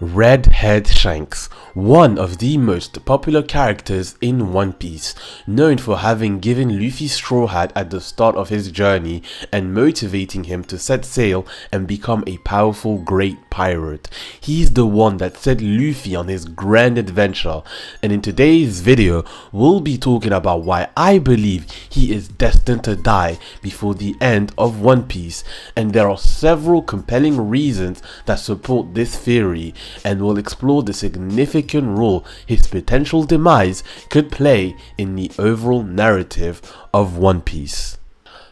Redhead Shanks, one of the most popular characters in One Piece, known for having given Luffy Straw Hat at the start of his journey and motivating him to set sail and become a powerful great pirate. He's the one that set Luffy on his grand adventure, and in today's video we'll be talking about why I believe he is destined to die before the end of One Piece, and there are several compelling reasons that support this theory, and we'll explore the significant role his potential demise could play in the overall narrative of One Piece.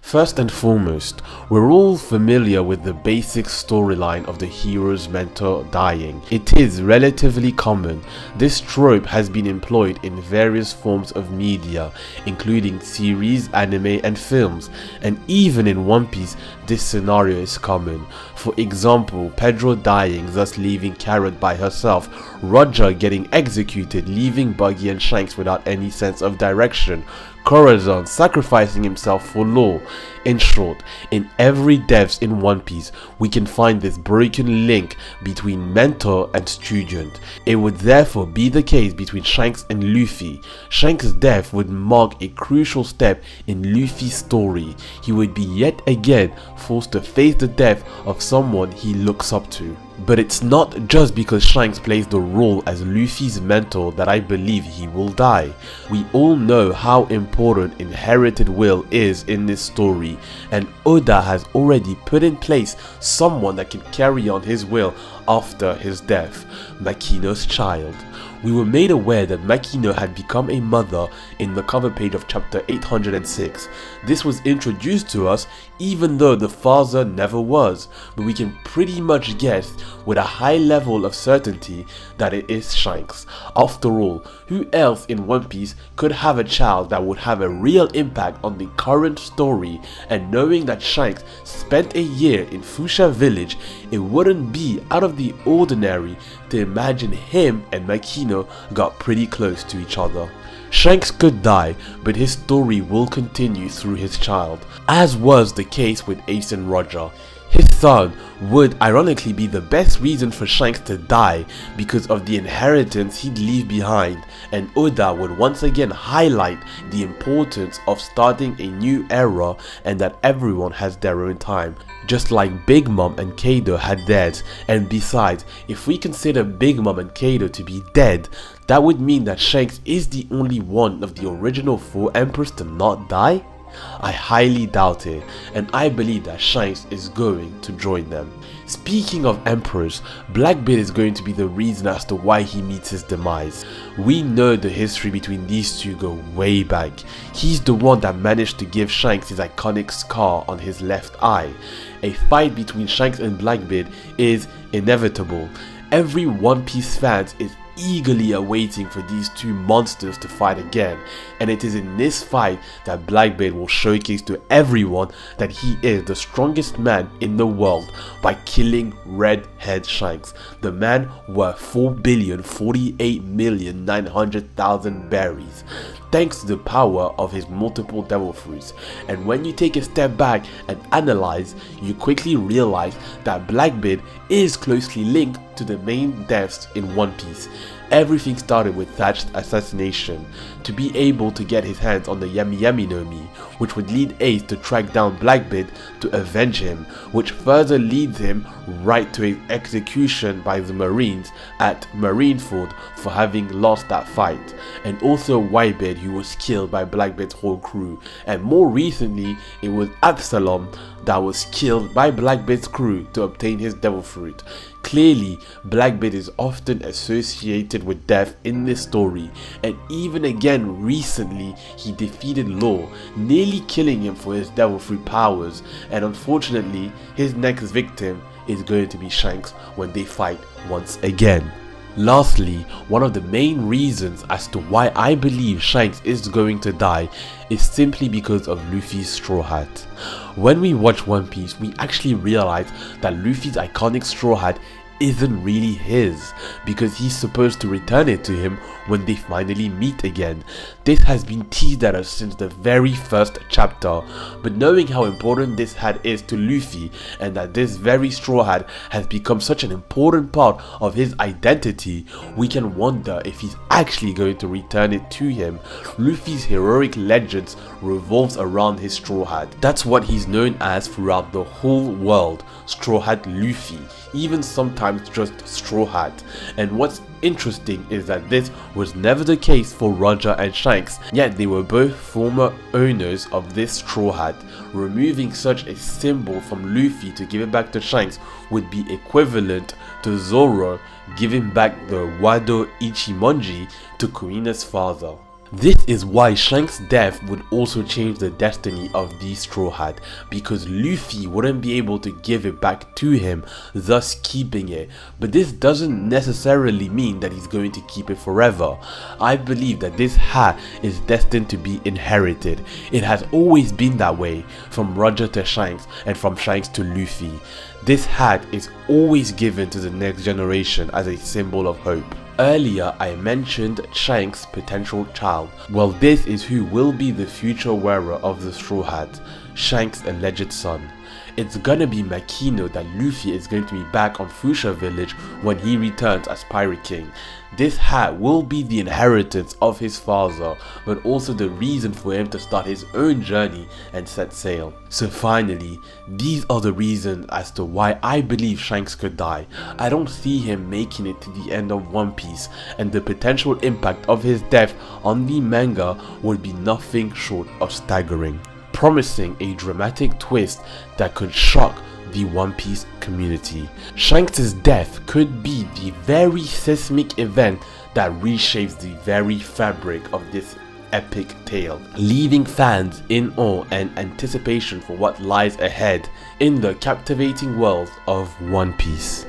First and foremost, we're all familiar with the basic storyline of the hero's mentor dying. It is relatively common. This trope has been employed in various forms of media, including series, anime, and films, and even in One Piece, this scenario is common. For example, Pedro dying, thus leaving Carrot by herself, Roger getting executed, leaving Buggy and Shanks without any sense of direction, Corazon sacrificing himself for Law. In short, in every death in One Piece, we can find this broken link between mentor and student. It would therefore be the case between Shanks and Luffy. Shanks' death would mark a crucial step in Luffy's story. He would be yet again forced to face the death of someone he looks up to. But it's not just because Shanks plays the role as Luffy's mentor that I believe he will die. We all know how important inherited will is in this story, and Oda has already put in place someone that can carry on his will after his death, Makino's child. We were made aware that Makino had become a mother in the cover page of chapter 806. This was introduced to us even though the father never was, but we can pretty much guess with a high level of certainty that it is Shanks. After all, who else in One Piece could have a child that would have a real impact on the current story? And knowing that Shanks spent a year in Fuchsia Village, it wouldn't be out of the ordinary to imagine him and Makino got pretty close to each other. Shanks could die, but his story will continue through his child, as was the case with Ace and Roger. His son would ironically be the best reason for Shanks to die because of the inheritance he'd leave behind, and Oda would once again highlight the importance of starting a new era and that everyone has their own time, just like Big Mom and Kaido had theirs. And besides, if we consider Big Mom and Kaido to be dead, that would mean that Shanks is the only one of the original 4 emperors to not die? I highly doubt it, and I believe that Shanks is going to join them. Speaking of emperors, Blackbeard is going to be the reason as to why he meets his demise. We know the history between these two go way back. He's the one that managed to give Shanks his iconic scar on his left eye. A fight between Shanks and Blackbeard is inevitable. Every One Piece fan is eagerly awaiting for these two monsters to fight again, and it is in this fight that Blackbeard will showcase to everyone that he is the strongest man in the world by killing Redhead Shanks, the man worth 4,048,900,000 berries, thanks to the power of his multiple devil fruits. And when you take a step back and analyze, you quickly realize that Blackbeard is closely linked to the main deaths in One Piece. Everything started with Thatch's assassination, to be able to get his hands on the Yami Yami no Mi, which would lead Ace to track down Blackbeard to avenge him, which further leads him right to his execution by the Marines at Marineford for having lost that fight, and also Whitebeard, who was killed by Blackbeard's whole crew, and more recently it was Absalom that was killed by Blackbeard's crew to obtain his devil fruit. Clearly, Blackbeard is often associated with death in this story, and even again recently he defeated Law, nearly killing him for his devil fruit powers, and unfortunately his next victim is going to be Shanks when they fight once again. Lastly, one of the main reasons as to why I believe Shanks is going to die is simply because of Luffy's straw hat. When we watch One Piece, we actually realize that Luffy's iconic straw hat isn't really his, because he's supposed to return it to him when they finally meet again. This has been teased at us since the very first chapter, but knowing how important this hat is to Luffy and that this very straw hat has become such an important part of his identity, we can wonder if he's actually going to return it to him. Luffy's heroic legends revolves around his straw hat. That's what he's known as throughout the whole world, Straw Hat Luffy, even sometimes just Straw Hat. And what's interesting is that this was never the case for Roger and Shanks, yet they were both former owners of this straw hat. Removing such a symbol from Luffy to give it back to Shanks would be equivalent to Zoro giving back the Wado Ichimonji to Kurina's father. This is why Shanks' death would also change the destiny of the Straw Hat, because Luffy wouldn't be able to give it back to him, thus keeping it. But this doesn't necessarily mean that he's going to keep it forever. I believe that this hat is destined to be inherited. It has always been that way, from Roger to Shanks and from Shanks to Luffy. This hat is always given to the next generation as a symbol of hope. Earlier I mentioned Shanks' potential child. Well, this is who will be the future wearer of the straw hat, Shanks' alleged son. It's gonna be Makino that Luffy is going to be back on Fuchsia Village when he returns as Pirate King. This hat will be the inheritance of his father, but also the reason for him to start his own journey and set sail. So finally, these are the reasons as to why I believe Shanks could die. I don't see him making it to the end of One Piece, and the potential impact of his death on the manga would be nothing short of staggering, promising a dramatic twist that could shock the One Piece community. Shanks' death could be the very seismic event that reshapes the very fabric of this epic tale, leaving fans in awe and anticipation for what lies ahead in the captivating world of One Piece.